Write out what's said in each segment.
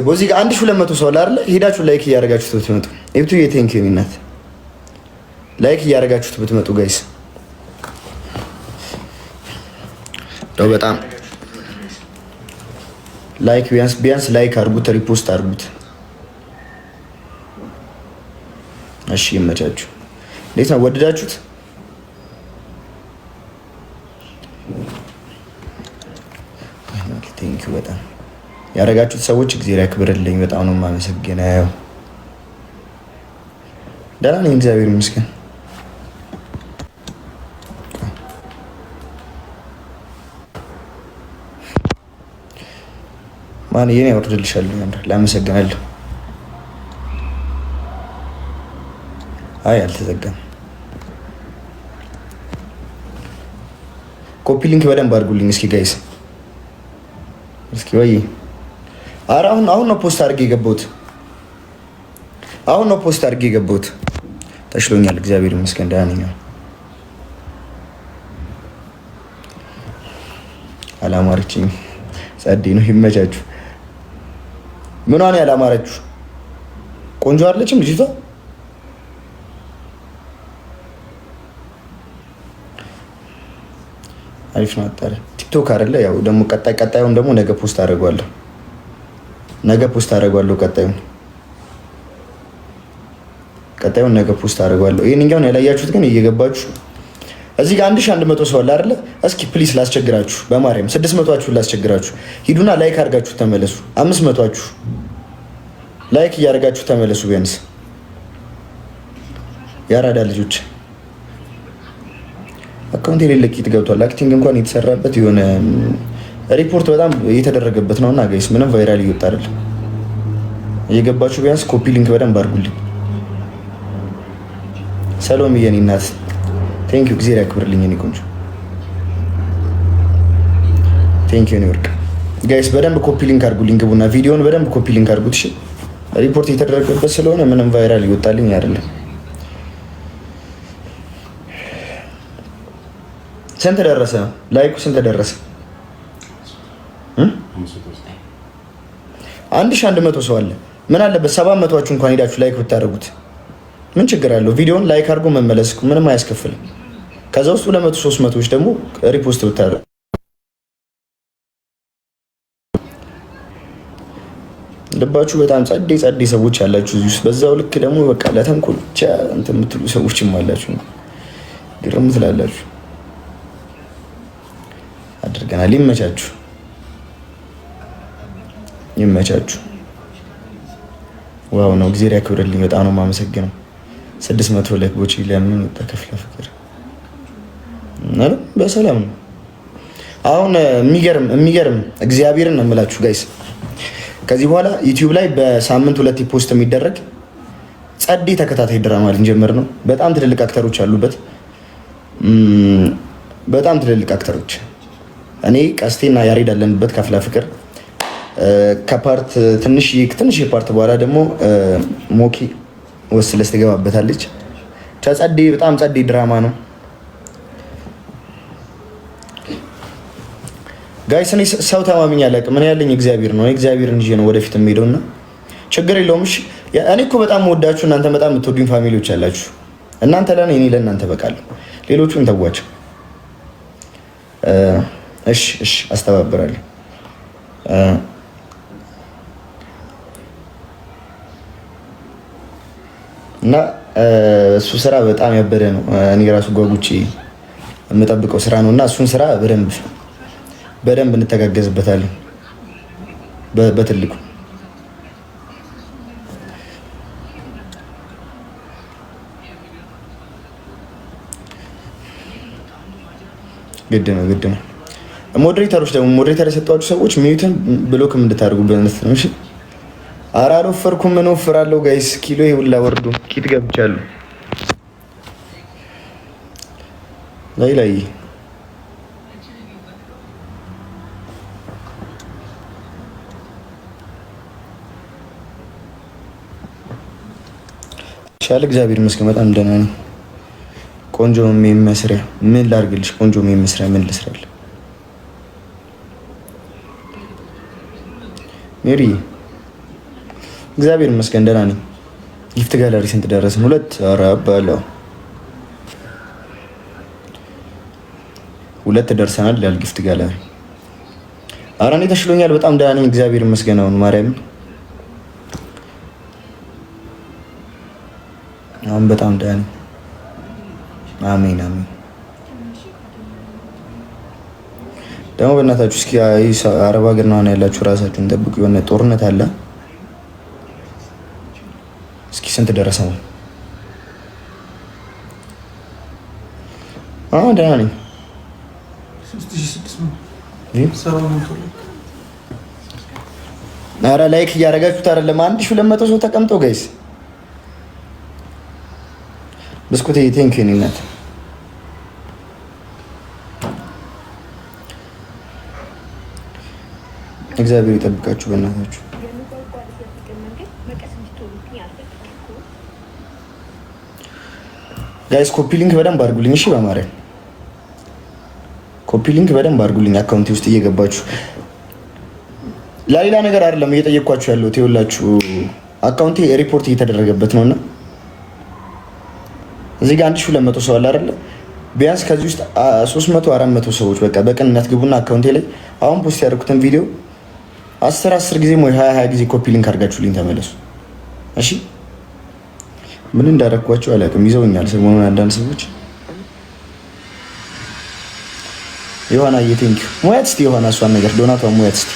አስገባው። እዚህ ጋር 1200 ሰው አለ አይደል? ሄዳችሁ ላይክ እያደረጋችሁት ብትመጡ ኤብቱ የቴንክ ዩ እናት ላይክ እያደረጋችሁት ብትመጡ ጋይስ ነው በጣም ላይክ ቢያንስ ላይክ አድርጉት፣ ሪፖስት አድርጉት። እሺ ይመቻችሁ። እንዴት ነው ወደዳችሁት? ቴንክ ዩ በጣም ያደረጋችሁት ሰዎች እግዚአብሔር ያክብርልኝ። በጣም ነው የማመሰግነው። ደህና ነኝ እግዚአብሔር ይመስገን። ማን የኔ ያወርድልሻለሁ ያምራል። አመሰግናለሁ። አይ አልተዘጋም። ኮፒ ሊንክ በደንብ አድርጉልኝ እስኪ ጋይስ እስኪ ወይ ኧረ አሁን ነው ፖስት አድርጌ የገባሁት። አሁን ነው ፖስት አድርጌ የገባሁት። ተሽሎኛል እግዚአብሔር ይመስገን ደህና ነኝ። አላማረችኝ። ጸዴ ነው ይመቻችሁ። ምን ሆነ ያላማረችሁ? ቆንጆ አይደለችም ልጅቷ? አሪፍ ነው አጣሪ ቲክቶክ አይደለ? ያው ደግሞ ቀጣዩን ደግሞ ነገ ፖስት አደርገዋለሁ። ቀጣዩን ነገ ፖስት አደርገዋለሁ። ይሄንኛውን ያላያችሁት ግን እየገባችሁ እዚህ ጋር 1100 ሰው አለ አይደለ? እስኪ ፕሊስ ላስቸግራችሁ፣ በማርያም 600ችሁ ላስቸግራችሁ። ሂዱና ላይክ አድርጋችሁ ተመለሱ። 500ችሁ ላይክ እያደረጋችሁ ተመለሱ። ቢያንስ ያራዳ ልጆች አካውንት የሌለ ቂጥ ገብቷል። አክቲንግ እንኳን የተሰራበት የሆነ ሪፖርት በጣም እየተደረገበት ነውና ጋይስ ምንም ቫይራል እየወጣ አይደለም። እየገባችሁ ቢያንስ ኮፒ ሊንክ በደንብ አድርጉልኝ። ሰሎሚ የኔ እናት ቴንክ ዩ እግዚአብሔር ያክብርልኝ። እኔ ቆንጆ ቴንክ ዩ ኒውዮርክ ጋይስ በደንብ ኮፒ ሊንክ አድርጉልኝ። ግቡና ቪዲዮውን በደንብ ኮፒ ሊንክ አድርጉት። እሺ ሪፖርት እየተደረገበት ስለሆነ ምንም ቫይራል እየወጣልኝ አይደለም። ስንት ደረሰ? ላይኩ ስንት ደረሰ? 1100 ሰው አለ። ምን አለበት 700ችሁ እንኳን ሄዳችሁ ላይክ ብታደርጉት ምን ችግር አለው? ቪዲዮውን ላይክ አድርጎ መመለስ ምንም አያስከፍልም። ከዛ ውስጥ 200 300ዎች ደግሞ ሪፖስት ብታደርጉ ልባችሁ በጣም ጸዴ ሰዎች አላችሁ እዚህ ውስጥ። በዛው ልክ ደግሞ በቃ ለተንኮል ብቻ እንትን የምትሉ ሰዎችም አላችሁ። ግርም ትላላችሁ። አድርገናል። ይመቻችሁ። ዋው ነው እግዚአብሔር ያክብርልኝ። በጣም ነው የማመሰግነው። 600 ላይኮች ለምን ተከፍለ ፍቅር ነው በሰላም ነው። አሁን የሚገርም እግዚአብሔርን ነው የምላችሁ ጋይስ። ከዚህ በኋላ ዩቲዩብ ላይ በሳምንት 2 ፖስት የሚደረግ ጸዴ ተከታታይ ድራማ ልንጀምር ነው። በጣም ትልልቅ አክተሮች አሉበት። በጣም ትልልቅ አክተሮች እኔ ቀስቴና ያሬድ አለንበት ከፍላ ፍቅር ከፓርት ትንሽ ፓርት በኋላ ደግሞ ሞኪ ወስለስ ትገባበታለች። በጣም ጸዴ ድራማ ነው ጋይስ። እኔ ሰው ተማምኜ አላውቅም። ምን ያለኝ እግዚአብሔር ነው። እግዚአብሔርን ይዤ ነው ወደፊት የምሄደውና ችግር የለውም። እሺ እኔ እኮ በጣም ወዳችሁ እናንተ በጣም የምትወዱኝ ፋሚሊዎች አላችሁ። እናንተ ለኔ እኔ ለእናንተ በቃለሁ። ሌሎቹን ተዋቸው። እሺ አስተባብራለሁ። እና እሱ ስራ በጣም ያበደ ነው። እኔ ራሱ ጓጉቼ የምጠብቀው ስራ ነው እና እሱን ስራ በደንብ እንተጋገዝበታለን በትልቁ። ግድ ነው። ሞዴሬተሮች ደግሞ ሞዴሬተር የሰጧችሁ ሰዎች ሚዩትን ብሎክም እንድታደርጉበት ነው። እሺ ኧረ አልወፈርኩም። ምን ወፍራለሁ ጋይስ? ኪሎ ይውላ ወርዶ ኪት ገብቻለሁ ላይ ሻለ እግዚአብሔር ይመስገን በጣም ደህና ነኝ። ቆንጆ መስሪያ ምን ላድርግልሽ? ቆንጆ መስሪያ ምን ልስራል? ሜሪ እግዚአብሔር ይመስገን ደህና ነኝ። ጊፍት ጋለሪ ስንት ደረስን? 2 ኧረ በለው 2 ደርሰናል ያል ጊፍት ጋለሪ። ኧረ እኔ ተሽሎኛል በጣም ደህና ነኝ እግዚአብሔር ይመስገን። አሁን ማርያም አሁን በጣም ደህና ነኝ። አሜን አሜን። ደግሞ በእናታችሁ እስኪ አረብ ሀገር ነው ያላችሁ ራሳችሁን ጠብቁ። የሆነ ጦርነት አለ። እስኪ ስንት ደረሰ ነው? ደህና ነኝ። ኧረ ላይክ እያደረጋችሁት አይደለም? 1200 ሰው ተቀምጦ ጋይስ ብስኩት ቴንክ ዩ እናት። እግዚአብሔር ይጠብቃችሁ በእናታችሁ። ጋይስ ኮፒ ሊንክ በደንብ አድርጉልኝ እሺ፣ በማርያም ኮፒ ሊንክ በደንብ አድርጉልኝ አካውንቴ ውስጥ እየገባችሁ። ለሌላ ነገር አይደለም እየጠየቅኳችሁ ያለሁት። ይኸውላችሁ አካውንቴ ሪፖርት እየተደረገበት ነውና እዚህ ጋር 1200 ሰው አለ አይደለ? ቢያንስ ከዚህ ውስጥ 300 400 ሰዎች በቃ በቅንነት ግቡና አካውንቴ ላይ አሁን ፖስት ያደረኩትን ቪዲዮ 10 ጊዜ ወይ 20 ጊዜ ኮፒ ሊንክ አድርጋችሁልኝ ተመለሱ እሺ። ምን እንዳደረኳቸው አላውቅም፣ ይዘውኛል ሰሞኑን አንዳንድ ሰዎች። ዮሐና ቴንክ ዩ ሙያት እስቲ ዮሐና እሷን ነገር ዶናቷ ሙያት እስቲ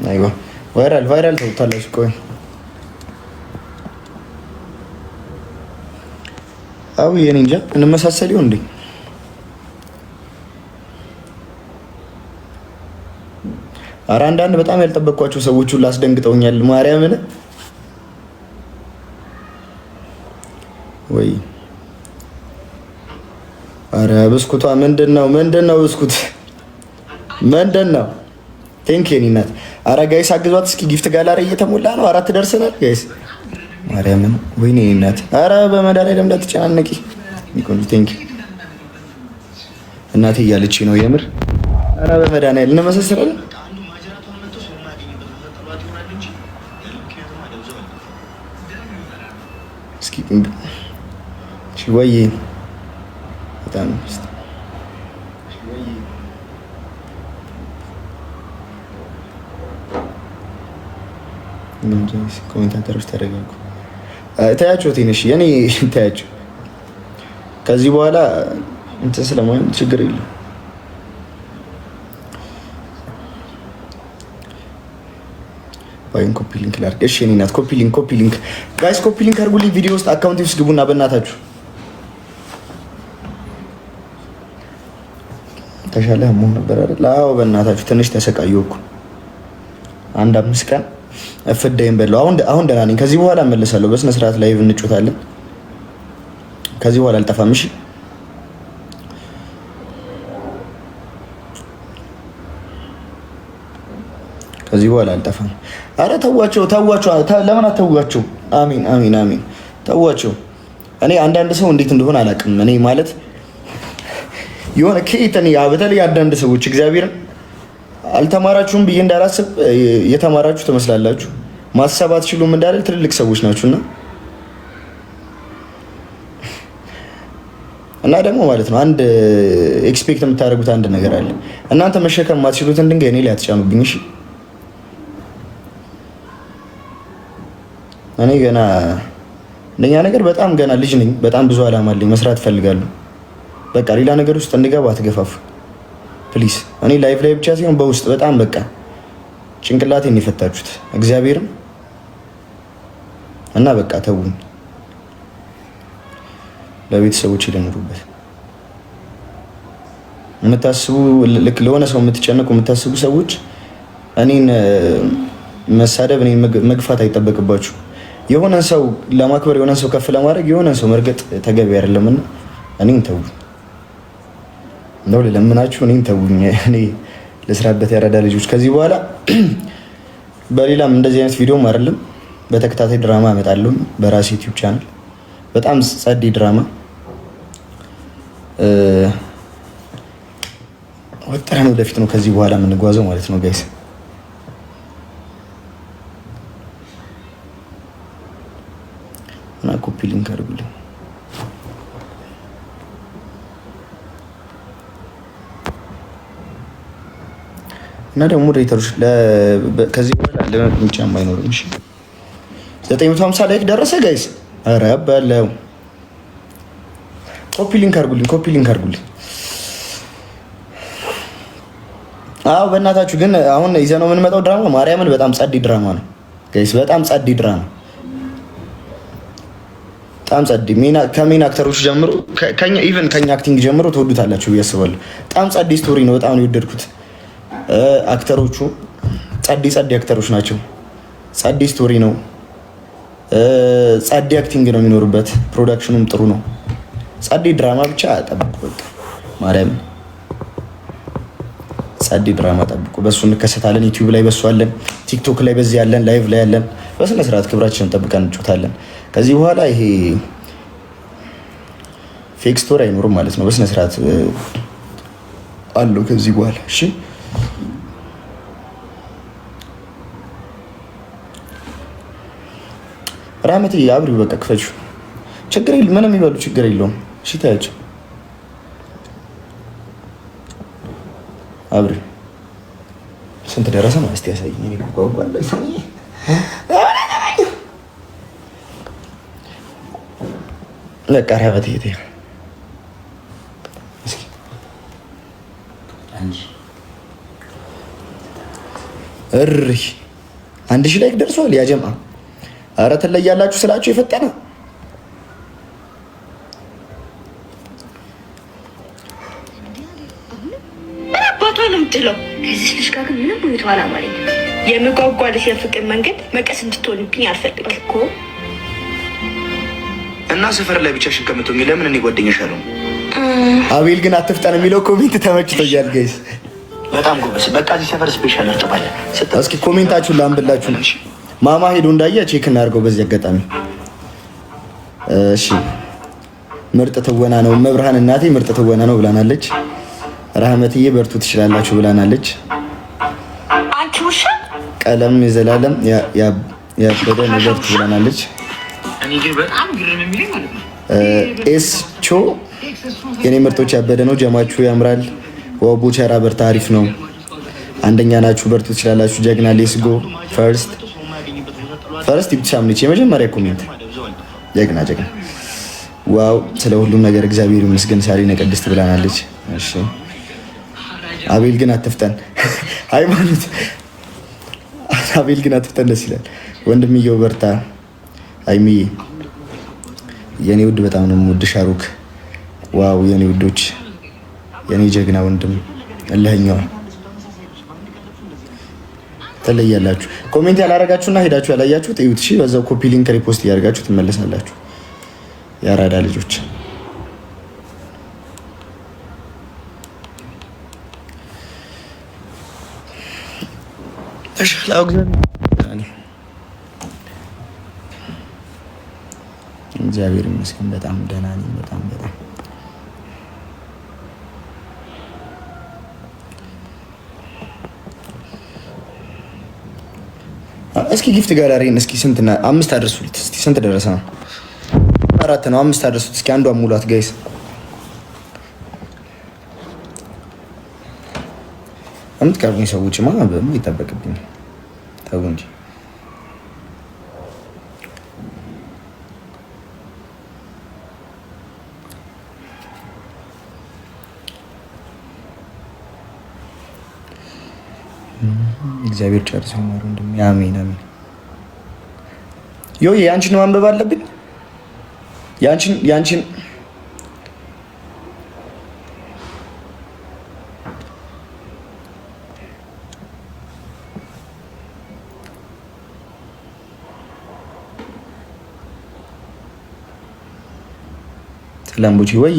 አይዋ ቫይራል ተውታላችሁ። ቆይ አው የኔ እንጃ እንመሳሰል ይሆን እንዴ? ኧረ አንዳንድ በጣም ያልጠበቅኳቸው ሰዎች ሁሉ አስደንግጠውኛል። ማርያምን ወይ ኧረ ብስኩቷ ምንድነው ብስኩት ምንድነው? ቴንክ ዩ እናት። ኧረ ጋይስ አግዟት እስኪ ጊፍት ጋላሪ እየተሞላ ነው። 4 ደርሰናል ጋይስ ማርያምን። ወይኔ እናት ኧረ በመድኃኒዓለም እንዳትጨናነቂ ይቆንጆ ቴንክ ዩ እናቴ እያለች ነው የምር። ኧረ በመድኃኒዓለም እንመሰስራለን። እስኪ ወይ በጣም ኮሜንታተሮች ተረጋጉ። ታያቸው ትንሽ የኔ ታያቸው። ከዚህ በኋላ እንትን ስለማይሆን ችግር የለም። ባይን ኮፒ ሊንክ ላድርግ። እሺ የኔ ናት። ኮፒ ሊንክ ጋይስ ኮፒ ሊንክ አድርጉልኝ። ቪዲዮ ውስጥ አካውንት ውስጥ ግቡና በእናታችሁ ተሻለ ሞን ነበር አይደል? አዎ በእናታችሁ ትንሽ ተሰቃየሁ እኮ 5 ቀን እፍዳይም በለው። አሁን ደህና ነኝ። ከዚህ በኋላ እመለሳለሁ። በስነ ስርዓት ላይቭ እንጮታለን። ከዚህ በኋላ አልጠፋም። እሺ ከዚህ በኋላ አልጠፋም። አረ ተዋቸው። ለምን አተዋቸው? አሚን ተዋቸው። እኔ አንዳንድ ሰው እንዴት እንደሆነ አላውቅም። እኔ ማለት የሆነ ከይተን በተለይ አንዳንድ ሰዎች እግዚአብሔርን አልተማራችሁም ብዬ እንዳላስብ የተማራችሁ ትመስላላችሁ። ማሰብ አትችሉም እንዳለ ትልልቅ ሰዎች ናችሁና እና ደግሞ ማለት ነው አንድ ኤክስፔክት የምታደርጉት አንድ ነገር አለ። እናንተ መሸከም ማትችሉትን ድንጋይ እኔ ላይ አትጫኑብኝ እሺ። እኔ ገና እንደኛ ነገር በጣም ገና ልጅ ነኝ። በጣም ብዙ አላማ አለኝ። መስራት እፈልጋለሁ። በቃ ሌላ ነገር ውስጥ እንድገባ አትገፋፉ ፕሊዝ። እኔ ላይፍ ላይ ብቻ ሳይሆን በውስጥ በጣም በቃ ጭንቅላቴን የፈታችሁት እግዚአብሔርም እና በቃ ተውኝ። ለቤተሰቦች ይደምሩበት የምታስቡ ልክ ለሆነ ሰው የምትጨነቁ የምታስቡ ሰዎች እኔን መሳደብ እኔን መግፋት አይጠበቅባችሁ። የሆነን ሰው ለማክበር የሆነን ሰው ከፍ ለማድረግ የሆነን ሰው መርገጥ ተገቢ አይደለምና እኔን ተውኝ ነው ለምናችሁ። እኔን ተውኝ። እኔ ልስራበት ያራዳ ልጆች። ከዚህ በኋላ በሌላም እንደዚህ አይነት ቪዲዮም አይደለም በተከታታይ ድራማ እመጣለሁ በራሴ ዩቲዩብ ቻናል። በጣም ጸዴ ድራማ ወጥረን ወደፊት ነው ከዚህ በኋላ የምንጓዘው ማለት ነው ጋይስ። እና ኮፒ ሊንክ አድርጉልኝ። እና ደግሞ ሞዴሬተሮች ከዚህ በኋላ ለምንጫም አይኖርም። እሺ 950 ላይክ ደረሰ ጋይስ። ኧረ በለው ኮፒ ሊንክ አድርጉልኝ፣ ኮፒ ሊንክ አድርጉልኝ። አዎ በእናታችሁ ግን አሁን ይዘነው የምንመጣው ድራማ ማርያምን በጣም ጸዴ ድራማ ነው ጋይስ። በጣም ጸዴ ድራማ፣ በጣም ጸዴ ከሜን አክተሮች ጀምሮ ኢቨን ከኛ አክቲንግ ጀምሮ ትወዱታላችሁ ብዬ አስባለሁ። በጣም ጸዴ ስቶሪ ነው። በጣም ነው የወደድኩት። አክተሮቹ ጸዴ አክተሮች ናቸው። ጸዴ ስቶሪ ነው። ጸዴ አክቲንግ ነው የሚኖርበት። ፕሮዳክሽኑም ጥሩ ነው። ጸዴ ድራማ ብቻ ጠብቁ። በቃ ማርያም ጸዴ ድራማ ጠብቁ። በሱ እንከሰታለን። ዩቲዩብ ላይ በሱ አለን፣ ቲክቶክ ላይ በዚህ ያለን፣ ላይቭ ላይ ያለን። በስነ ስርዓት ክብራችንን ጠብቀን እንጮታለን። ከዚህ በኋላ ይሄ ፌክ ስቶሪ አይኖርም ማለት ነው። በስነ ስርዓት አለው ከዚህ በኋላ። እሺ ራመት አብሪው በቃ ክፈቹ። ችግር የለም ምንም ይበሉ ችግር የለውም። እሺ ታያቸው አብሪ ስንት ደረሰ ነው? እስቲ ያሳይኝ። እኔ ጓጓለሁ። ለቃ ራመት ይሄ እስኪ እሪ 1000 ላይክ ደርሷል ያ ጀማ። ኧረ ትለያላችሁ ስላችሁ የፈጠነ አባቷ ነው የምትለው። ከዚህ ልጅ ጋር ግን ምንም ሁኔታ አላማረኝ። የምጓጓልሽ የፍቅር መንገድ መቀስ እንድትሆንብኝ አልፈልግም እኮ። እና ሰፈር ላይ ብቻሽን ከምትሆኚ ለምን እኔ ጓደኛሽ አለው። አቤል ግን አትፍጠን የሚለው ኮሜንት ተመችቶኛል ጋይስ። በጣም ጎበዝ። በቃ እዚህ ሰፈር ስፔሻል አጥባለ። እስኪ ኮሜንታችሁን ላንብላችሁ። ማማ ሄዶ እንዳየ ቼክ እናድርገው በዚህ አጋጣሚ። እሺ ምርጥ ትወና ነው መብርሃን እናቴ ምርጥ ትወና ነው ብላናለች። ራህመትዬ በርቱ ትችላላችሁ ብላናለች። አንቺ ውሻ ቀለም የዘላለም ያበደ ነገር ብላናለች። እኔ ግን በጣም ግርም የሚለኝ ማለት ነው ኤስቾ የኔ ምርጦች ያበደ ነው። ጀማችሁ ያምራል። ወቦቸራ በርታ አሪፍ ነው። አንደኛ ናችሁ በርቱ ትችላላችሁ። ጀግና ሌስ ጎ ፈርስት ኢብቲሳም ነች የመጀመሪያ ኮሜንት። ጀግና ዋው ስለ ሁሉም ነገር እግዚአብሔር ይመስገን። ሳሪነ ቅድስት ብላናለች። እሺ አቤል ግን አትፍጠን። ሃይማኖት አቤል ግን አትፍጠን ደስ ይላል። ወንድምየው በርታ። አይሚዬ የኔ ውድ በጣም ነው የምወድሽ። ሻሩክ ዋው የኔ ውዶች የኔ ጀግና ወንድም እልህኛዋ ተለያላችሁ። ኮሜንት ያላረጋችሁና ሄዳችሁ ያላያችሁት እዩት። እሺ በዛው ኮፒ ሊንክ ሪፖስት እያደረጋችሁ ትመለሳላችሁ። ያራዳ ልጆች እግዚአብሔር ይመስገን በጣም ደህና ነኝ። በጣም እስኪ ጊፍት ጋላሪን እስኪ ስንትና 5 አድርሱልኝ። እስኪ ስንት ደረሰ ነው? 4 ነው። 5 አድርሱት እስኪ አንዷን ሙላት ጋይስ። የምትቀርቡኝ ሰዎችማ በምን ይጠበቅብኝ? ተው እንጂ እግዚአብሔር ጨርሶ ይማሩ እንደም አሜን አሜን። ዮዬ ያንቺን ማንበብ አለብኝ። ያንቺን ሰላም ቡቺ ወይ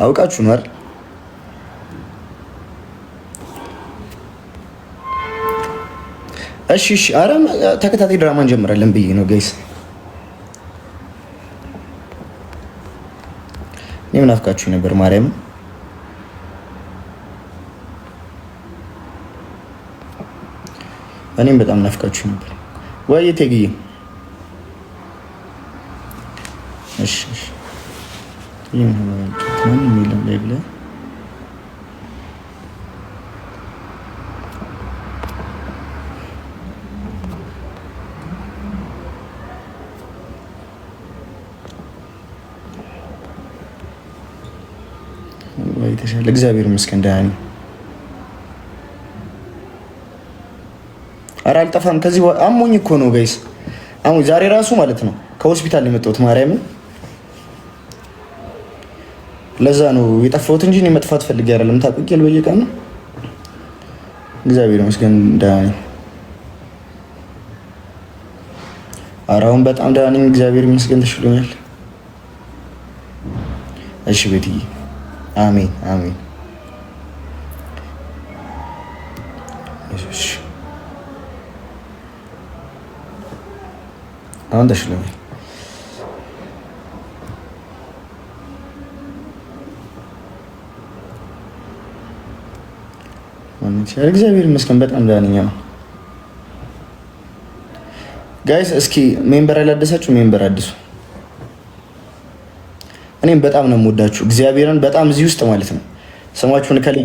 አውቃችሁ ነው አይደል? እሺ እሺ። ኧረ ተከታታይ ድራማ እንጀምራለን ብዬ ነው ጋይስ። እኔም ናፍቃችሁ ነበር ማርያም። እኔም በጣም ናፍቃችሁ ነበር ወይ እቴጌዬ? እሺ እሺ። ይሄን ነው የሚለው ላይ ብለ ወይ ተሻለ። እግዚአብሔር ይመስገን ደህና ነኝ። ኧረ አልጠፋም። ከዚህ አሞኝ እኮ ነው ጋይስ። አሞኝ ዛሬ ራሱ ማለት ነው ከሆስፒታል የመጣሁት ማርያምን። ለዛ ነው የጠፋሁት እንጂ እኔ መጥፋት ፈልጌ አይደለም። ታውቂያለሽ በየቀኑ እግዚአብሔር ይመስገን ደህና ነኝ። ኧረ አሁን በጣም ደህና ነኝ እግዚአብሔር ይመስገን ተሽሎኛል። እሺ ቤትዬ አሜን አሜን። እሺ አሁን ተሽሎኛል። እግዚአብሔር ይመስገን በጣም ደህና ነኝ። ጋይስ እስኪ ሜምበር ያላደሳችሁ ሜምበር አድሱ። እኔም በጣም ነው የምወዳችሁ እግዚአብሔርን በጣም እዚህ ውስጥ ማለት ነው ስማችሁን ከላይ